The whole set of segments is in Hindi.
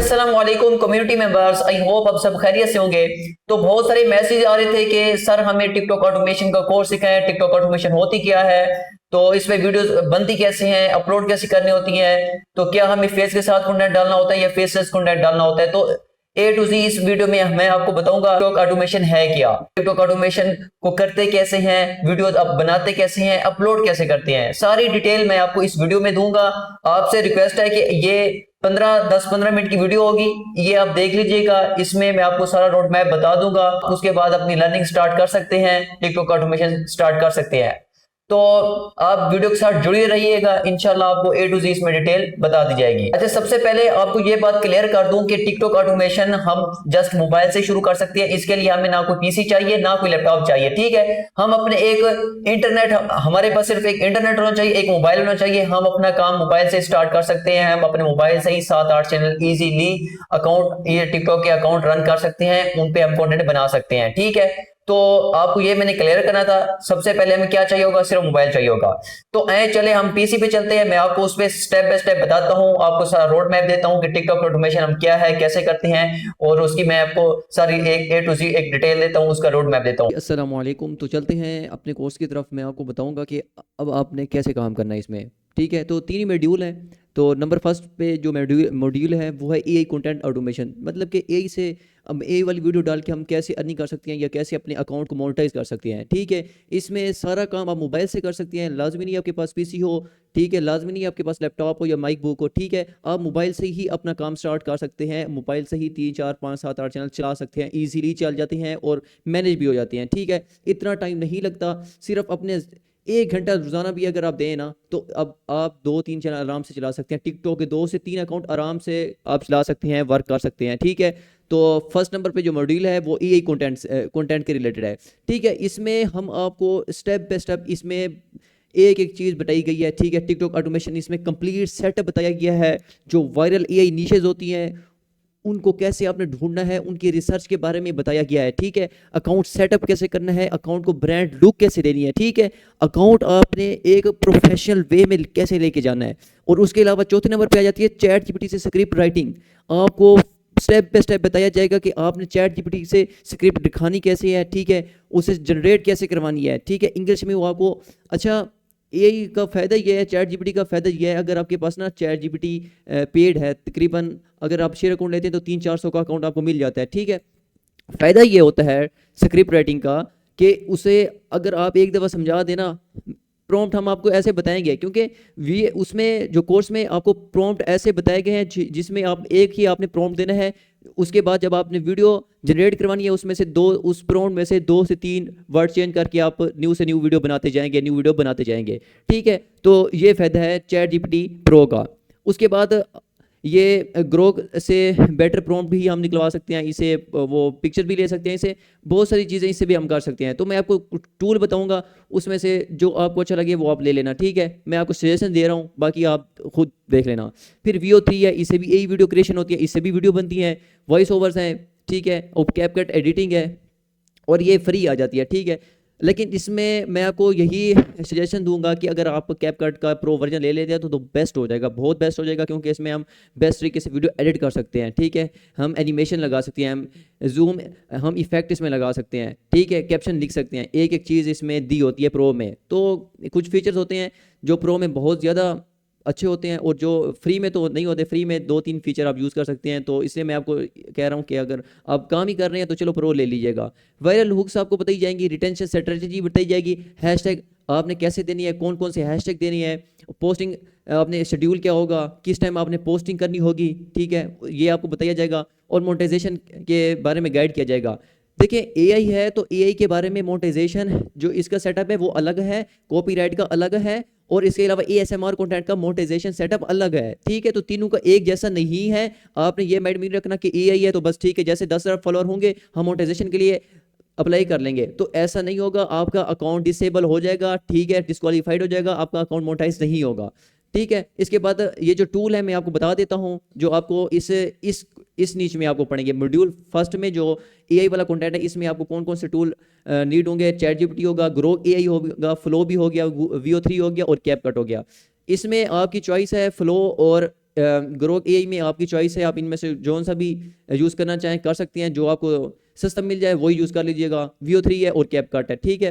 अस्सलाम वालेकुम कम्युनिटी मेंबर्स, आई होप आप सब खैरियत से होंगे। तो बहुत सारे मैसेज आ रहे थे कि सर हमें टिकटॉक ऑटोमेशन का कोर्स सिखाएं, टिकटॉक ऑटोमेशन होती क्या है, तो इसमें वीडियोस बनती कैसे हैं, अपलोड कैसे करनी होती हैं, तो क्या हमें फेस के साथ कंटेंट डालना होता है या फेसलेस कंटेंट डालना होता है। तो ए टू जी इस वीडियो में मैं आपको बताऊंगा टिकटॉक ऑटोमेशन है क्या, टिकटॉक ऑटोमेशन को करते कैसे हैं, वीडियो अब बनाते कैसे हैं, अपलोड कैसे करते हैं, सारी डिटेल मैं आपको इस वीडियो में दूंगा। आपसे रिक्वेस्ट है कि ये 10-15 मिनट की वीडियो होगी, ये आप देख लीजिएगा। इसमें मैं आपको सारा रोड मैप बता दूंगा, उसके बाद अपनी लर्निंग स्टार्ट कर सकते हैं, टिकटॉक ऑटोमेशन स्टार्ट कर सकते हैं। तो आप वीडियो के साथ जुड़े रहिएगा, इंशाल्लाह आपको ए टू जी इसमें डिटेल बता दी जाएगी। अच्छा, सबसे पहले आपको ये बात क्लियर कर दूं कि टिकटॉक ऑटोमेशन हम जस्ट मोबाइल से शुरू कर सकते हैं। इसके लिए हमें ना कोई पीसी चाहिए ना कोई लैपटॉप चाहिए, ठीक है। हम अपने एक इंटरनेट, हमारे पास सिर्फ एक इंटरनेट होना चाहिए, एक मोबाइल होना चाहिए। हम अपना काम मोबाइल से स्टार्ट कर सकते हैं। हम अपने मोबाइल से ही 7-8 चैनल इजीली अकाउंट, ये टिकटॉक के अकाउंट रन कर सकते हैं, उन पे हम कंटेंट बना सकते हैं, ठीक है। तो आपको ये मैंने क्लियर करना था। सबसे पहले हमें क्या चाहिए होगा, सिर्फ मोबाइल चाहिए होगा। तो चले हम पीसी पे चलते हैं, मैं आपको उस पे स्टेप बाय स्टेप बताता हूँ, आपको सारा रोड मैप देता हूँ कि टिकटॉक ऑटोमेशन हम क्या है, कैसे करते हैं, और उसकी मैं आपको सारी एक ए टू जी एक डिटेल देता हूँ, उसका रोड मैप देता हूँ। अस्सलाम वालेकुम। तो चलते हैं अपने कोर्स की तरफ। मैं आपको बताऊंगा कि अब आपने कैसे काम करना है इसमें। ठीक है, तो 3 मॉड्यूल हैं। तो नंबर फर्स्ट पे जो मॉड्यूल है वो है एआई कंटेंट ऑटोमेशन। मतलब कि एआई से हम एआई वाली वीडियो डाल के हम कैसे अर्निंग कर सकते हैं या कैसे अपने अकाउंट को मोनेटाइज कर सकते हैं। ठीक है, इसमें सारा काम आप मोबाइल से कर सकते हैं। लाजमी नहीं आपके पास पीसी हो, ठीक है, लाजमी नहीं आपके पास लैपटॉप हो या माइक बुक हो। ठीक है, आप मोबाइल से ही अपना काम स्टार्ट कर सकते हैं। मोबाइल से ही 3 4 5 7 8 चैनल चला सकते हैं, ईजिली चल जाते हैं और मैनेज भी हो जाते हैं। ठीक है, इतना टाइम नहीं लगता। सिर्फ अपने 1 घंटा रोजाना भी अगर आप दें ना, तो अब आप 2 3 चैनल आराम से चला सकते हैं। टिकटॉक के 2 से 3 अकाउंट आराम से आप चला सकते हैं, वर्क कर सकते हैं। ठीक है, तो फर्स्ट नंबर पे जो मॉड्यूल है वो एआई कंटेंट के रिलेटेड है। ठीक है, इसमें हम आपको स्टेप बाय स्टेप इसमें एक एक चीज़ बताई गई है। ठीक है, टिकटॉक ऑटोमेशन इसमें कंप्लीट सेटअप बताया गया है। जो वायरल एआई नीशेज होती हैं उनको कैसे आपने ढूंढना है, उनकी रिसर्च के बारे में बताया गया है। ठीक है, अकाउंट सेटअप कैसे करना है, अकाउंट को ब्रांड लुक कैसे देनी है। ठीक है, अकाउंट आपने एक प्रोफेशनल वे में कैसे लेके जाना है। और उसके अलावा चौथे नंबर पे आ जाती है चैट जीपीटी से स्क्रिप्ट राइटिंग। आपको स्टेप बाय स्टेप बताया जाएगा कि आपने चैट जीपीटी से स्क्रिप्ट दिखानी कैसे है। ठीक है, उसे जनरेट कैसे करवानी है। ठीक है, इंग्लिश में वो आपको। अच्छा, एआई का फ़ायदा ये है, चैट जीपीटी का फ़ायदा ये है, अगर आपके पास ना चैट जीपीटी पेड है, तकरीबन अगर आप शेयर अकाउंट लेते हैं तो 300-400 का अकाउंट आपको मिल जाता है। ठीक है, फ़ायदा ये होता है स्क्रिप्ट राइटिंग का कि उसे अगर आप एक दफ़ा समझा देना, प्रॉम्प्ट हम आपको ऐसे बताएंगे, क्योंकि वी उसमें जो कोर्स में आपको प्रॉम्प्ट ऐसे बताए गए हैं जिसमें आप एक ही आपने प्रॉम्प्ट देना है। उसके बाद जब आपने वीडियो जनरेट करवानी है, उसमें से उस प्रॉम्प्ट में से 2 से 3 वर्ड चेंज करके आप न्यू से न्यू वीडियो बनाते जाएंगे, न्यू वीडियो बनाते जाएंगे। ठीक है, तो ये फ़ायदा है चैट जीपीटी प्रो का। उसके बाद ये ग्रोक से बेटर प्रॉम्प्ट भी हम निकलवा सकते हैं इसे, वो पिक्चर भी ले सकते हैं इसे, बहुत सारी चीज़ें इससे भी हम कर सकते हैं। तो मैं आपको टूल बताऊंगा, उसमें से जो आपको अच्छा लगे वो आप ले लेना। ठीक है, मैं आपको सजेशन दे रहा हूँ, बाकी आप खुद देख लेना। फिर VO3 है, इससे भी यही वीडियो क्रिएशन होती है, इससे भी वीडियो बनती है। वॉइस ओवर्स हैं, ठीक है, और कैपकट एडिटिंग है, और ये फ्री आ जाती है। ठीक है, लेकिन इसमें मैं आपको यही सजेशन दूंगा कि अगर आप कैपकट का प्रो वर्जन ले लेते हैं तो बेस्ट हो जाएगा, बहुत बेस्ट हो जाएगा, क्योंकि इसमें हम बेस्ट तरीके से वीडियो एडिट कर सकते हैं। ठीक है, हम एनिमेशन लगा सकते हैं, हम जूम, हम इफेक्ट इसमें लगा सकते हैं। ठीक है, कैप्शन लिख सकते हैं, एक एक चीज़ इसमें दी होती है प्रो में। तो कुछ फीचर्स होते हैं जो प्रो में बहुत ज़्यादा अच्छे होते हैं और जो फ्री में तो नहीं होते। फ्री में 2 3 फीचर आप यूज़ कर सकते हैं। तो इसलिए मैं आपको कह रहा हूँ कि अगर आप काम ही कर रहे हैं तो चलो प्रो ले लीजिएगा। वायरल हुक्स आपको बताई जाएंगी, रिटेंशन स्ट्रेटजी बताई जाएगी, हैशटैग आपने कैसे देनी है, कौन कौन से हैशटैग देनी है, पोस्टिंग आपने शेड्यूल क्या होगा, किस टाइम आपने पोस्टिंग करनी होगी। ठीक है, ये आपको बताया जाएगा, और मोनेटाइजेशन के बारे में गाइड किया जाएगा। देखिए, एआई है तो एआई के बारे में मोनेटाइजेशन जो इसका सेटअप है वो अलग है, कॉपीराइट का अलग है, और इसके अलावा एएसएमआर कंटेंट का मोनेटाइजेशन सेटअप अलग है। ठीक है, तो तीनों का एक जैसा नहीं है। आपने ये माइंड में रखना कि एआई है तो बस ठीक है, जैसे 10,000 फॉलोअर होंगे हम मोनेटाइजेशन के लिए अप्लाई कर लेंगे, तो ऐसा नहीं होगा। आपका अकाउंट डिसेबल हो जाएगा, ठीक है, डिस्क्वालीफाइड हो जाएगा, आपका अकाउंट मोनेटाइज नहीं होगा। ठीक है, इसके बाद ये जो टूल है मैं आपको बता देता हूँ, जो आपको इस नीच में आपको पढ़ेंगे। मॉड्यूल फर्स्ट में जो एआई वाला कंटेंट है, इसमें आपको कौन कौन से टूल नीड होंगे। चैट जीपीटी होगा, ग्रोक एआई होगा, फ्लो भी हो गया, VO3 हो गया, और कैपकट हो गया। इसमें आपकी चॉइस है फ्लो और ग्रोक एआई में आपकी चॉइस है, आप इनमें से जौन सा भी यूज़ करना चाहें कर सकते हैं, जो आपको सस्ता मिल जाए वही यूज़ कर लीजिएगा। VO3 है और कैपकट है, ठीक है।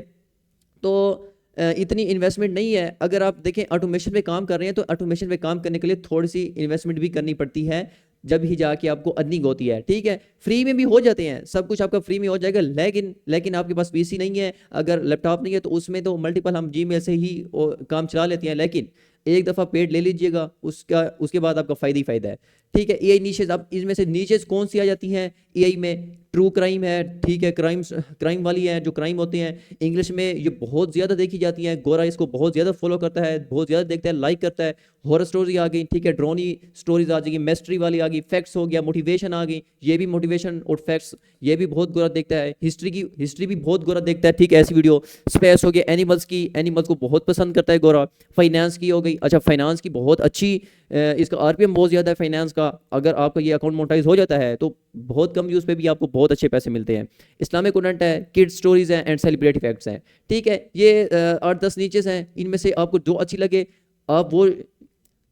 तो इतनी इन्वेस्टमेंट नहीं है। अगर आप देखें ऑटोमेशन पे काम कर रहे हैं तो ऑटोमेशन पे काम करने के लिए थोड़ी सी इन्वेस्टमेंट भी करनी पड़ती है, जब ही जाके आपको अर्निंग होती है, ठीक है। फ्री में भी हो जाते हैं, सब कुछ आपका फ्री में हो जाएगा, लेकिन आपके पास पीसी नहीं है, अगर लैपटॉप नहीं है, तो उसमें तो मल्टीपल हम जीमेल से ही काम चला लेते हैं। लेकिन एक दफ़ा पेड ले लीजिएगा, उसके बाद आपका फ़ायदा ही फ़ायदा है, ठीक है। एआई नीशेज, अब इसमें से नीशेज कौन सी आ जाती हैं एआई में? ट्रू क्राइम है, ठीक है, क्राइम वाली है, जो क्राइम होते हैं इंग्लिश में ये बहुत ज़्यादा देखी जाती हैं। गोरा इसको बहुत ज़्यादा फॉलो करता है, बहुत ज़्यादा देखता है, लाइक करता है। हॉरर स्टोरी आ गई, ठीक है, ड्रोनी स्टोरीज आ जाएगी, मिस्ट्री वाली आ गई, फैक्ट्स हो गया, मोटिवेशन आ गई, ये भी मोटिवेशन और फैक्ट्स ये भी बहुत गोरा देखता है। हिस्ट्री भी बहुत गोरा देखता है, ठीक है, ऐसी वीडियो। स्पेस हो गया, एनिमल्स को बहुत पसंद करता है गोरा। फाइनेंस की हो गई, अच्छा फाइनेंस की बहुत अच्छी, इसका आरपीएम बहुत ज़्यादा है फाइनेंस का। अगर आपका ये अकाउंट मोनेटाइज हो जाता है तो बहुत कम यूज़ पे भी आपको बहुत अच्छे पैसे मिलते हैं। इस्लामिक कंटेंट है, किड्स स्टोरीज हैं एंड सेलिब्रिटी फैक्ट्स हैं, ठीक है। ये 8-10 नीचेस हैं, इनमें से आपको जो अच्छी लगे आप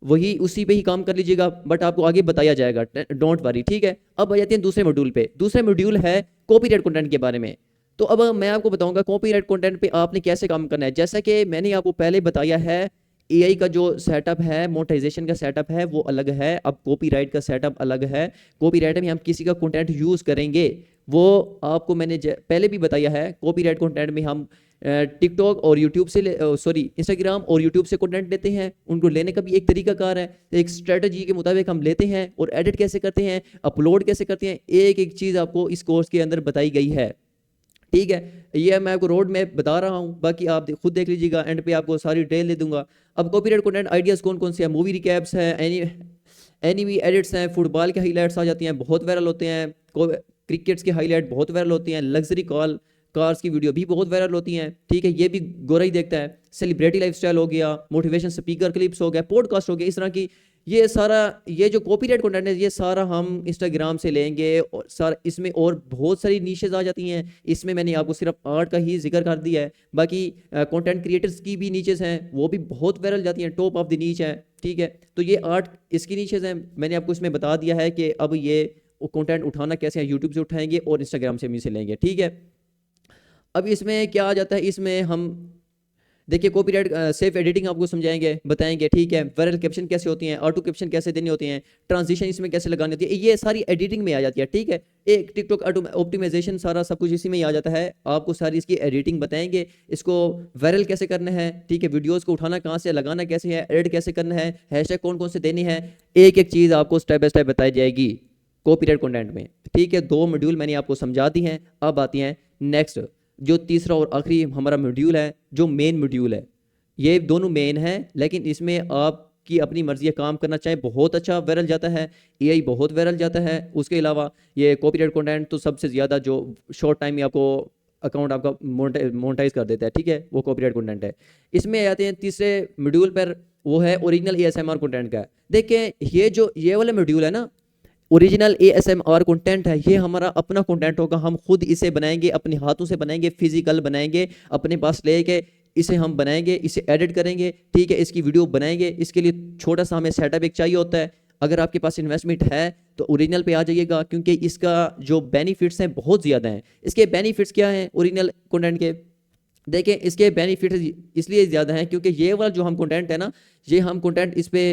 वही उसी पे ही काम कर लीजिएगा, बट आपको आगे बताया जाएगा, डोंट वरी, ठीक है। अब आ जाते हैं दूसरे मॉड्यूल पे। दूसरा मॉड्यूल है कॉपीराइट कंटेंट के बारे में। तो अब मैं आपको बताऊंगा कॉपीराइट कंटेंट पे आपने कैसे काम करना है। जैसा कि मैंने आपको पहले बताया है, एआई का जो सेटअप है, मोनेटाइजेशन का सेटअप है वो अलग है, अब कॉपीराइट का सेटअप अलग है। कॉपीराइट में हम किसी का कंटेंट यूज़ करेंगे, वो आपको मैंने पहले भी बताया है। कॉपीराइट कंटेंट में हम टिकटॉक और यूट्यूब से इंस्टाग्राम और यूट्यूब से कंटेंट लेते हैं, उनको लेने का भी एक तरीकाकार है, एक स्ट्रेटजी के मुताबिक हम लेते हैं। और एडिट कैसे करते हैं, अपलोड कैसे करते हैं, एक एक चीज़ आपको इस कोर्स के अंदर बताई गई है, ठीक है। ये मैं आपको रोड मैप बता रहा हूँ, बाकी आप खुद देख लीजिएगा, एंड पे आपको सारी डिटेल दे दूंगा। अब कॉपीराइट कंटेंट आइडियाज़ कौन कौन से हैं? मूवी रिकैप्स हैं, एनीमी एडिट्स हैं, फुटबॉल के हाईलाइट्स आ जाती हैं, बहुत वायरल होते हैं। क्रिकेट्स के हाईलाइट बहुत वायरल होती हैं। लग्जरी कार्स की वीडियो भी बहुत वायरल होती हैं, ठीक है, ये भी गोरा ही देखता है। सेलिब्रिटी लाइफस्टाइल हो गया, मोटिवेशन स्पीकर क्लिप्स हो गया, पॉडकास्ट हो गया, इस तरह की ये सारा, ये जो कॉपीराइट कंटेंट है ये सारा हम इंस्टाग्राम से लेंगे। और सारा इसमें और बहुत सारी नीशेज आ जाती हैं, इसमें मैंने आपको सिर्फ आर्ट का ही जिक्र कर दिया है। बाकी कंटेंट क्रिएटर्स की भी नीचेज हैं, वो भी बहुत वायरल जाती हैं, टॉप ऑफ द नीच है, ठीक है। तो ये आर्ट इसकी नीचेज हैं, मैंने आपको इसमें बता दिया है कि अब ये कंटेंट उठाना कैसे है, यूट्यूब से उठाएंगे और इंस्टाग्राम से भी से लेंगे, ठीक है। अब इसमें क्या आ जाता है, इसमें हम देखिए कॉपीराइट सेफ एडिटिंग आपको समझाएंगे, बताएंगे, ठीक है। वायरल कैप्शन कैसे होती हैं, ऑटो कैप्शन कैसे देनी होती हैं, ट्रांजिशन इसमें कैसे लगानी होती है, ये सारी एडिटिंग में आ जाती है, ठीक है। एक टिकटॉक ऑप्टिमाइजेशन सारा सब कुछ इसी में ही आ जाता है। आपको सारी इसकी एडिटिंग बताएंगे, इसको वायरल कैसे करना है, ठीक है, वीडियोज़ को उठाना कहाँ से, लगाना कैसे है, एडिट कैसे करना है, हैशटैग कौन कौन से देने हैं, एक एक चीज़ आपको स्टेप बाय स्टेप बताई जाएगी कॉपीराइट कंटेंट में, ठीक है। 2 मॉड्यूल मैंने आपको समझा दी हैं। अब आती हैं नेक्स्ट, जो तीसरा और आखिरी हमारा मॉड्यूल है, जो मेन मॉड्यूल है। ये दोनों मेन हैं, लेकिन इसमें आपकी अपनी मर्जी है, काम करना चाहे बहुत अच्छा वायरल जाता है, एआई बहुत वायरल जाता है। उसके अलावा ये कॉपीराइट कंटेंट तो सबसे ज़्यादा जो शॉर्ट टाइम में आपको अकाउंट आपका मोनेटाइज कर देता है, ठीक है, वो कॉपीराइट कंटेंट है। इसमें आते हैं तीसरे मॉड्यूल पर, वो है ओरिजिनल एएसएमआर कंटेंट का। देखें ये वाला मॉड्यूल है ना, ओरिजिनल ASMR कंटेंट है, ये हमारा अपना कंटेंट होगा, हम खुद इसे बनाएंगे, अपने हाथों से बनाएंगे, फिजिकल बनाएंगे, अपने पास लेके इसे हम बनाएंगे, इसे एडिट करेंगे, ठीक है, इसकी वीडियो बनाएंगे। इसके लिए छोटा सा हमें सेटअप एक चाहिए होता है। अगर आपके पास इन्वेस्टमेंट है तो ओरिजिनल पे आ जाइएगा, क्योंकि इसका जो बेनिफिट्स हैं बहुत ज़्यादा हैं। इसके बेनिफिट्स क्या हैं ओरिजिनल कंटेंट के? देखिए इसके बेनिफिट्स इसलिए ज़्यादा हैं क्योंकि ये वाला जो हम कंटेंट है ना, ये हम कंटेंट इस पे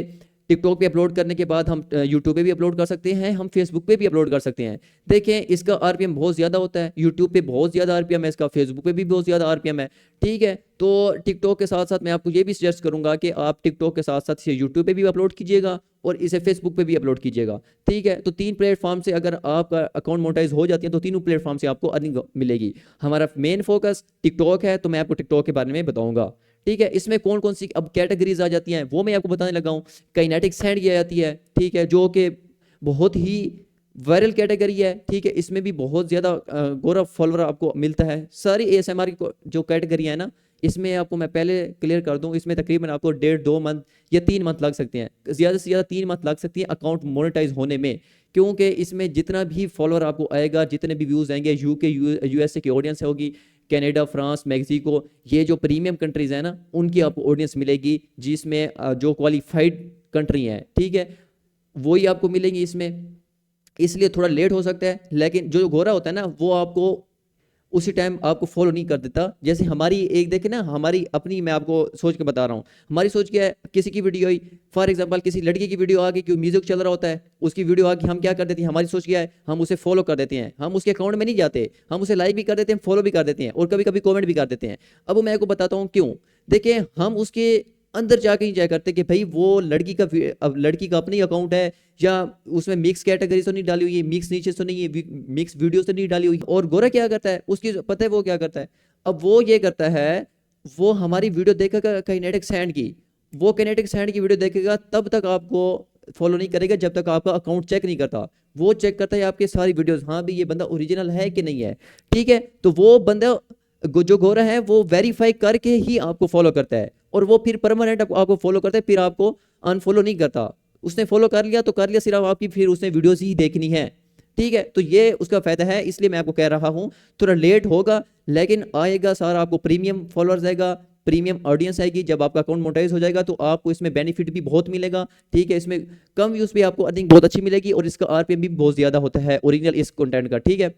टिकटॉक पे अपलोड करने के बाद हम यूट्यूब पे भी अपलोड कर सकते हैं, हम फेसबुक पे भी अपलोड कर सकते हैं। देखें इसका आरपीएम बहुत ज़्यादा होता है, यूट्यूब पे बहुत ज़्यादा आरपीएम है इसका, फेसबुक पे भी बहुत ज़्यादा आरपीएम है, ठीक है। तो टिकटॉक के साथ साथ मैं आपको ये भी सजेस्ट करूंगा कि आप टिकटॉक के साथ साथ इसे यूट्यूब पे भी अपलोड कीजिएगा और इसे फेसबुक पे भी अपलोड कीजिएगा, ठीक है। तो 3 प्लेटफॉर्म से अगर आपका अकाउंट मोनेटाइज हो जाती है तो तीनों प्लेटफॉर्म से आपको अर्निंग मिलेगी। हमारा मेन फोकस टिकटॉक है, तो मैं आपको टिकटॉक के बारे में बताऊंगा, ठीक है। इसमें कौन कौन सी अब कैटेगरीज आ जाती हैं वो मैं आपको बताने लगा हूँ। काइनेटिक सैंड ये आती है, ठीक है, जो कि बहुत ही वायरल कैटेगरी है, ठीक है। इसमें भी बहुत ज़्यादा गोरा फॉलोअर आपको मिलता है। सारी ASMR की जो कैटेगरी है ना, इसमें आपको मैं पहले क्लियर कर दूं, इसमें तकरीबन आपको 1.5-2 मंथ या 3 मंथ लग सकते हैं, ज़्यादा से ज़्यादा 3 मंथ लग सकती है अकाउंट मोनेटाइज होने में, क्योंकि इसमें जितना भी फॉलोअर आपको आएगा, जितने भी व्यूज़ आएंगे, UK USA की ऑडियंस होगी, कनाडा, फ्रांस, मैक्सिको, ये जो प्रीमियम कंट्रीज़ हैं ना, उनकी आपको ऑडियंस मिलेगी, जिसमें जो क्वालिफाइड कंट्री हैं, ठीक है। वही आपको मिलेंगी इसमें, इसलिए थोड़ा लेट हो सकता है। लेकिन जो गोरा होता है ना, वो आपको उसी टाइम आपको फॉलो नहीं कर देता। जैसे हमारी एक देखे ना, हमारी अपनी, मैं आपको सोच के बता रहा हूँ, हमारी सोच क्या है, किसी की वीडियो आई, फॉर एग्जांपल किसी लड़की की वीडियो आ गई, क्यों म्यूजिक चल रहा होता है, उसकी वीडियो आ गई, हम क्या कर देते हैं, हमारी सोच क्या है, हम उसे फॉलो कर देते हैं, हम उसके अकाउंट में नहीं जाते, हम उसे लाइक भी कर देते हैं, फॉलो भी कर देते हैं, और कभी कभी कमेंट भी कर देते हैं। अब मैं आपको बताता हूँ क्यों। देखिए, हम उसके अंदर जाके नहीं जाया करते कि भाई वो लड़की का अब लड़की का अपनी अकाउंट है, या उसमें मिक्स कैटेगरी तो नहीं डाली हुई है, मिक्स नीचे तो नहीं है, मिक्स वीडियो तो नहीं डाली हुई। और गोरा क्या करता है, उसकी पता है वो क्या करता है, अब वो ये करता है, वो हमारी वीडियो देखेगा काइनेटिक सैंड की, वो काइनेटिक सैंड की वीडियो देखेगा, तब तक आपको फॉलो नहीं करेगा जब तक आपका अकाउंट चेक नहीं करता। वो चेक करता है आपकी सारी वीडियोस, हाँ भी ये बंदा ओरिजिनल है कि नहीं है, ठीक है। तो वो बंदा जो गोरा है वो वेरीफाई करके ही आपको फॉलो करता है, और वो फिर परमानेंट आपको फॉलो करता है, फिर आपको अनफॉलो नहीं करता। उसने फॉलो कर लिया तो कर लिया, सिर्फ आपकी फिर उसने वीडियोस ही देखनी है, ठीक है। तो ये उसका फायदा है, इसलिए मैं आपको कह रहा हूँ थोड़ा लेट होगा, लेकिन आएगा सारा, आपको प्रीमियम फॉलोअर्स आएगा, प्रीमियम ऑडियंस आएगी। जब आपका अकाउंट मोनेटाइज हो जाएगा तो आपको इसमें बेनिफिट भी बहुत मिलेगा, ठीक है। इसमें कम व्यूज पे आपको अर्निंग बहुत अच्छी मिलेगी, और इसका आरपीएम भी बहुत ज्यादा होता है ओरिजिनल इस कंटेंट का, ठीक है।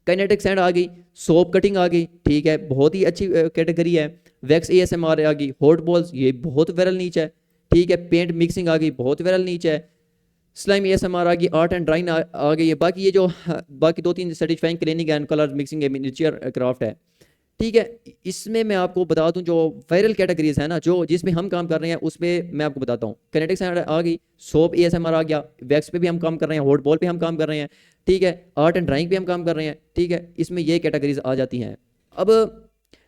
काइनेटिक सैंड आ गई, सोप कटिंग आ गई, ठीक है, बहुत ही अच्छी कैटेगरी है। वैक्स एएसएमआर आ गई, हॉट बॉल्स, ये बहुत वायरल नीच है, ठीक है। पेंट मिक्सिंग आ गई, बहुत वायरल नीच है। स्लाइम एएसएमआर आ गई, आर्ट एंड ड्राइंग आ गई है। बाकी ये जो बाकी दो तीन satisfying cleaning and colour mixing miniature craft है, ठीक है। इसमें मैं आपको बता दूं, जो वायरल कैटेगरीज है ना, जो जिसमें हम काम कर रहे हैं, उसमें मैं आपको बताता हूँ। काइनेटिक सैंड आ गई, सोप एएसएमआर आ गया, वैक्स पे भी हम काम कर रहे हैं, हॉट बॉल पे हम काम कर रहे हैं, ठीक है, आर्ट एंड ड्राइंग पे हम काम कर रहे हैं, ठीक है। इसमें ये कैटेगरीज आ जाती हैं। अब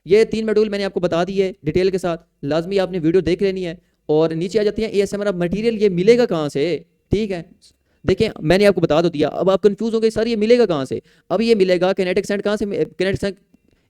ये 3 मॉड्यूल मैंने आपको बता दिए डिटेल के साथ, लाजमी आपने वीडियो देख लेनी है। और नीचे आ जाती है एएसएमआर। अब मटेरियल ये मिलेगा कहाँ से, ठीक है। देखिए, मैंने आपको बता दो दिया, अब आप कंफ्यूज हो गए सर ये मिलेगा कहाँ से। अब ये मिलेगा काइनेटिक सैंड कहाँ से, काइनेटिक सैंड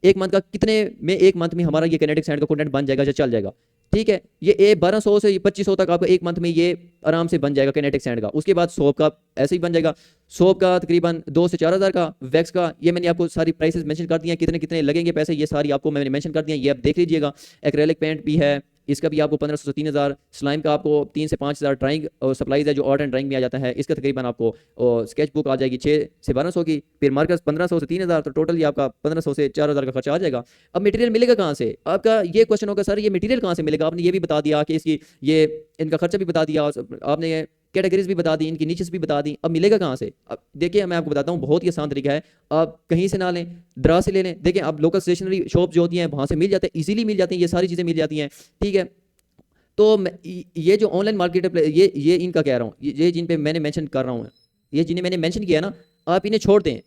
एक मंथ का कितने में, एक मंथ में हमारा ये काइनेटिक सैंड का कंटेंट बन जाएगा, जो चल जाएगा, ठीक है। ये 1200 से 2500 तक आपको एक मंथ में ये आराम से बन जाएगा काइनेटिक सैंड का। उसके बाद सोप का ऐसे ही बन जाएगा, सोप का तकरीबन 2 से 4000 का, वैक्स का ये मैंने आपको सारी प्राइसेस मेंशन कर दी हैं, कितने कितने लगेंगे पैसे, ये सारी आपको मैंने मेंशन कर दिया, ये आप देख लीजिएगा। एक्रेलिक पेंट भी है, इसका भी आपको 1500 से 3000, स्लाइम का आपको 3 से 5000, ड्राइंग सप्लाईज है जो आर्ट एंड ड्राइंग में आ जाता है, इसका तकरीबन आपको स्केच बुक आ जाएगी 6 से 1200 की, फिर मार्कर्स 1500 से 3000, तो टोटली आपका 1500 से 4000 का खर्चा आ जाएगा। अब मटेरियल मिलेगा कहाँ से, आपका ये क्वेश्चन होगा सर ये मटेरियल कहाँ से मिलेगा। आपने ये भी बता दिया कि इसकी ये इनका खर्चा भी बता दिया, आपने कैटेगरीज भी बता दी, इनकी नीचेस भी बता दी, अब मिलेगा कहाँ से। अब देखिए, मैं आपको बताता हूँ, बहुत ही आसान तरीका है, आप कहीं से ना लें, ड्रा से ले लें। देखिए, आप लोकल स्टेशनरी शॉप जो होती हैं वहाँ से मिल जाते हैं, इजीली मिल जाती हैं, ये सारी चीज़ें मिल जाती हैं, ठीक है। तो ये जो ऑनलाइन मार्केट है, ये इनका कह रहा हूँ, ये जिन पे मैंने मेंशन कर रहा हूँ, ये जिन्हें मैंने मेंशन किया ना, आप इन्हें छोड़ दें,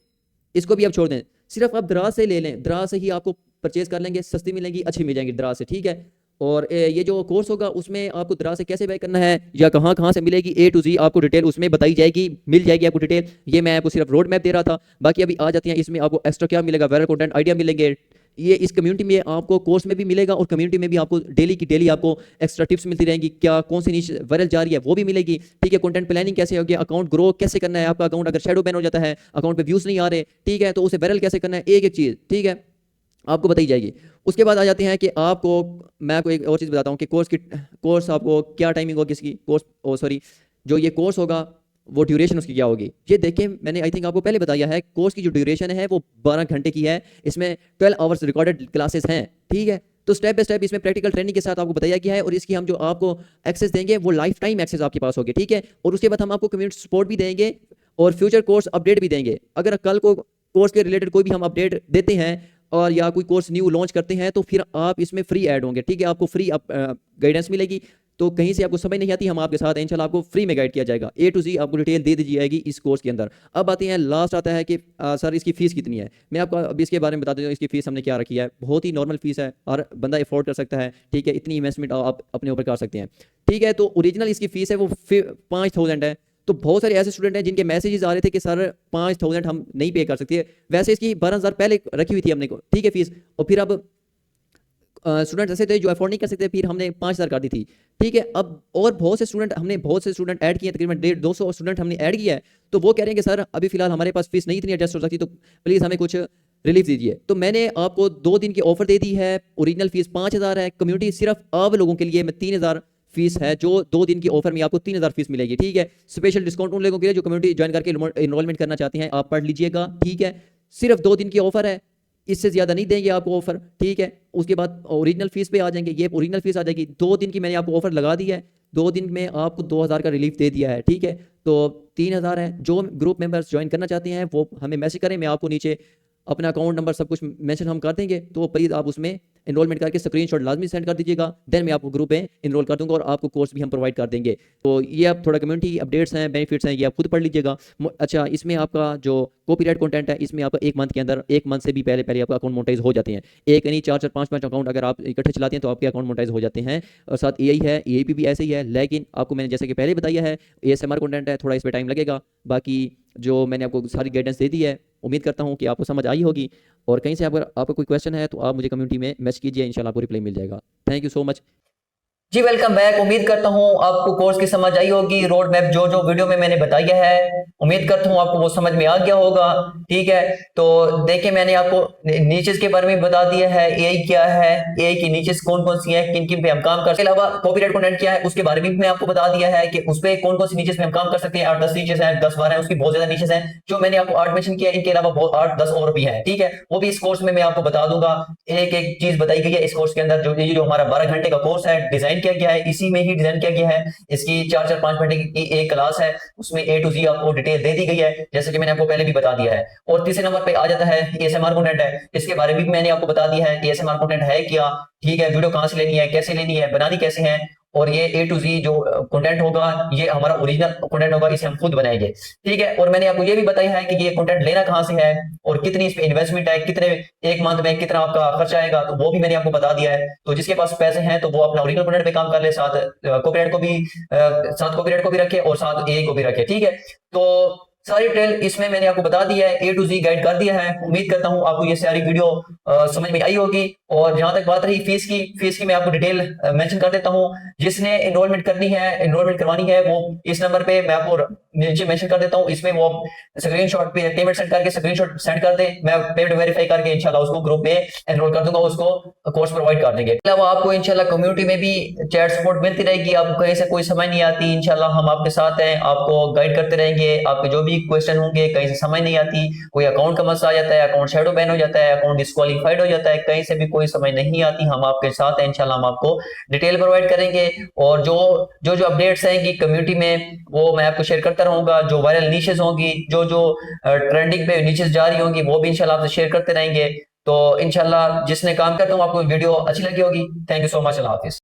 इसको भी आप छोड़ दें, सिर्फ आप दराज से ले लें, दराज से ही आपको परचेज कर लेंगे, सस्ती मिलेंगी, अच्छी मिल जाएंगी दराज से, ठीक है। और ये जो कोर्स होगा उसमें आपको दराज से कैसे बाय करना है या कहाँ कहाँ से मिलेगी, A to Z आपको डिटेल उसमें बताई जाएगी, मिल जाएगी आपको डिटेल। ये मैं आपको सिर्फ रोड मैप दे रहा था, बाकी अभी आ जाती हैं इसमें आपको एक्स्ट्रा क्या मिलेगा, वायरल कंटेंट आइडिया मिलेंगे, ये इस कम्युनिटी में आपको कोर्स में भी मिलेगा, और कम्युनिटी में भी आपको डेली की डेली आपको एक्स्ट्रा टिप्स मिलती रहेंगी, क्या कौन सी नीच वायरल जा रही है वो भी मिलेगी, ठीक है। कंटेंट प्लानिंग कैसे होगी, अकाउंट ग्रो कैसे करना है, आपका अकाउंट अगर शैडो बैन हो जाता है, अकाउंट पे व्यूज नहीं आ रहे, ठीक है, तो उसे वायरल कैसे करना है, एक एक चीज़, ठीक है, आपको बताई जाएगी। उसके बाद आ जाते हैं कि आपको, मैं आपको एक और चीज़ बताता हूँ कि कोर्स आपको क्या टाइमिंग होगी इसकी, कोर्स सॉरी जो ये कोर्स होगा वो ड्यूरेशन उसकी क्या होगी, ये देखें, मैंने आई थिंक आपको पहले बताया है, कोर्स की जो ड्यूरेशन है वो 12 घंटे की है, इसमें 12 आवर्स रिकॉर्डेड क्लासेस हैं, ठीक है। तो स्टेप बाय स्टेप इसमें प्रैक्टिकल ट्रेनिंग के साथ आपको बताया गया है, और इसकी हम जो आपको एक्सेस देंगे वो लाइफ टाइम एक्सेस आपके पास होगी, ठीक है। और उसके बाद हम आपको कम्युनिटी सपोर्ट भी देंगे, और फ्यूचर कोर्स अपडेट भी देंगे। अगर कल को कोर्स के रिलेटेड कोई भी हम अपडेट देते हैं, और या कोई कोर्स न्यू लॉन्च करते हैं, तो फिर आप इसमें फ्री ऐड होंगे, ठीक है, आपको फ्री गाइडेंस मिलेगी। तो कहीं से आपको समझ नहीं आती, हम आपके साथ हैं, इंशाल्लाह आपको फ्री में गाइड किया जाएगा, A to Z आपको डिटेल दे दी जाएगी इस कोर्स के अंदर। अब आते हैं, लास्ट आता है कि सर इसकी फ़ीस कितनी है। मैं आपको अभी इसके बारे में बता देता हूँ, इसकी फ़ीस हमने क्या रखी है, बहुत ही नॉर्मल फीस है, हर बंदा अफोर्ड कर सकता है, ठीक है, इतनी इन्वेस्टमेंट आप अपने ऊपर कर सकते हैं, ठीक है। तो ओरिजिनल इसकी फ़ीस है वो 5000 है। तो बहुत सारे ऐसे स्टूडेंट हैं जिनके मैसेजेस आ रहे थे कि सर 5000 हम नहीं पे कर सकते, वैसे इसकी 12000 पहले रखी हुई थी हमने को, ठीक है, फीस। और फिर अब स्टूडेंट ऐसे थे जो अफोर्ड नहीं कर सकते, फिर हमने 5000 कर दी थी, ठीक है। अब और बहुत से स्टूडेंट ऐड किए, तकरीबन 150-200 स्टूडेंट हमने ऐड किया है। तो वो कह रहे हैं कि सर अभी फिलहाल हमारे पास फीस नहीं इतनी एडजस्ट हो सकती, तो प्लीज़ हमें कुछ रिलीफ दीजिए। तो मैंने आपको 2 दिन की ऑफर दे दी है, ओरिजिनल फीस 5000 है, कम्युनिटी सिर्फ आप लोगों के लिए मैं 3000 फीस है, जो 2 दिन की ऑफर में आपको 3000 फीस मिलेगी, ठीक है। स्पेशल डिस्काउंट उन लोगों के लिए जो कम्युनिटी ज्वाइन करके इनरोलमेंट करना चाहते हैं, आप पढ़ लीजिएगा, ठीक है। सिर्फ 2 दिन की ऑफर है, इससे ज़्यादा नहीं देंगे आपको ऑफर, ठीक है। उसके बाद ओरिजिनल फीस पे आ जाएंगे, ये ओरिजिनल फीस आ जाएगी। 2 दिन की मैंने आपको ऑफर लगा दी है, 2 दिन में आपको 2000 का रिलीफ दे दिया है, ठीक है। तो 3000 है। जो ग्रुप मेंबर्स ज्वाइन करना चाहते हैं वो हमें मैसेज करें, मैं आपको नीचे अपना अकाउंट नंबर सब कुछ मेंशन हम कर देंगे, तो प्लीज़ आप उसमें एनरोलमेंट करके स्क्रीनशॉट लाजमी सेंड कर दीजिएगा, देन मैं आपको ग्रुप में इनरोल कर दूंगा और आपको कोर्स भी हम प्रोवाइड कर देंगे। तो ये आप थोड़ा कम्युनिटी अपडेट्स हैं, बेनिफिट्स हैं, ये आप खुद पढ़ लीजिएगा। अच्छा, इसमें आपका जो कॉपीराइट कंटेंट है, इसमें आपका 1 मंथ के अंदर, 1 मंथ से भी पहले आपका अकाउंट मोनेटाइज हो जाते हैं। एक नहीं, 4-4 5-5 अकाउंट अगर आप इकट्ठे चलाते हैं तो आपके अकाउंट मोनेटाइज हो जाते हैं। और साथ एआई है, एआईपी भी ऐसे ही है, लेकिन आपको मैंने जैसे कि पहले बताया है, एएसएमआर कंटेंट है, थोड़ा इस पर टाइम लगेगा। बाकी जो मैंने आपको सारी गाइडेंस दे दी है, उम्मीद करता हूँ कि आपको समझ आई होगी। और कहीं से अगर आपका कोई क्वेश्चन है तो आप मुझे कम्युनिटी में मैसेज कीजिए, इंशाल्लाह आपको रिप्लाई मिल जाएगा। Thank you so much. जी वेलकम बैक। उम्मीद करता हूँ आपको कोर्स की समझ आई होगी। रोड मैप जो जो वीडियो में मैंने बताया है, उम्मीद करता हूँ आपको वो समझ में आ गया होगा, ठीक है। तो देखिए, मैंने आपको नीचेस के बारे में बता दिया है, एआई क्या है, एआई की नीचेस कौन कौन सी है, किन किन पे हम काम कर सकते हैं। अलावा कॉपीराइट कंटेंट क्या है उसके बारे में भी मैं आपको बता दिया है कि उस पे कौन कौन सी नीचेस पे हम काम कर सकते हैं। 8-10 नीचेस हैं, 10-12 हैं, उसकी बहुत ज्यादा नीचेस हैं जो मैंने आपको 8 मेंशन किया। इनके अलावा बहुत 8-10 और भी है, ठीक है। वो भी इस कोर्स में मैं आपको बता दूंगा। एक एक चीज बताई गई है इस कोर्स के अंदर। जो हमारा 12 घंटे का कोर्स है, डिजाइन किया गया है, इसी में ही डिजाइन किया गया है। इसकी 4-4-5 घंटे की एक क्लास है, उसमें A to Z आपको डिटेल दे दी गई है, जैसे कि मैंने आपको पहले भी बता दिया है। और तीसरे नंबर पे आ जाता है एएसएमआर कंटेंट है। इसके बारे में भी मैंने आपको बता दिया है एएसएमआर कंटेंट है क्या, ठीक है। वीडियो कहां से लेनी है, कैसे लेनी है, बनानी कैसे है। और ये A to Z जो कंटेंट होगा, ये हमारा ओरिजिनल कंटेंट होगा, इसे हम खुद बनाएंगे, ठीक है। और मैंने आपको ये भी बताया है कि ये कंटेंट लेना कहां से है और कितनी इस पे इन्वेस्टमेंट है, कितने एक मंथ में कितना आपका खर्चा आएगा, तो वो भी मैंने आपको बता दिया है। तो जिसके पास पैसे हैं तो वो अपना ओरिजिनल कंटेंट पे काम कर ले, साथ कॉपीराइट को भी रखे और साथ एआई को भी रखे, ठीक है। तो सारी डिटेल इसमें मैंने आपको बता दिया है, A to Z गाइड कर दिया है। उम्मीद करता हूं आपको ये सारी वीडियो समझ में आई होगी। और जहां तक बात रही फीस की मैं आपको डिटेल मेंशन कर देता हूं। जिसने एनरोलमेंट करवानी है वो इस नंबर पे मैं आपको नीचे मेंशन कर देता हूं, इसमें वो स्क्रीनशॉट पे पेमेंट सेंड करके स्क्रीनशॉट सेंड कर दे, मैं पेमेंट वेरीफाई करके इंशाल्लाह उसको ग्रुप में एनरोल कर दूंगा, उसको कोर्स प्रोवाइड कर देंगे। अलावा आपको इंशाल्लाह कम्युनिटी में भी चैट सपोर्ट मिलती रहेगी। आपको कहीं से कोई समझ नहीं आती, इंशाल्लाह हम आपके साथ हैं, आपको गाइड करते रहेंगे। आपके जो भी क्वेश्चन होंगे, कहीं से समझ नहीं आती, कोई अकाउंट का मसला आ जाता है, अकाउंट शैडो बैन हो जाता है, अकाउंट डिस्क्वालीफाइड हो जाता है, कहीं से भी कोई समझ नहीं आती, हम आपके साथ हैं, इंशाल्लाह हम आपको डिटेल प्रोवाइड करेंगे। और जो अपडेट्स हैं कि कम्युनिटी में, वो मैं आपको शेयर करता रहूंगा। जो वायरल नीशेस होंगी, जो ट्रेंडिंग पे नीशेस जा रही होंगी, वो भी इंशाल्लाह आपसे शेयर करते रहेंगे। तो इंशाल्लाह जिसने काम करता हूँ, आपको वीडियो अच्छी लगी होगी। Thank you so much. Allah Hafiz.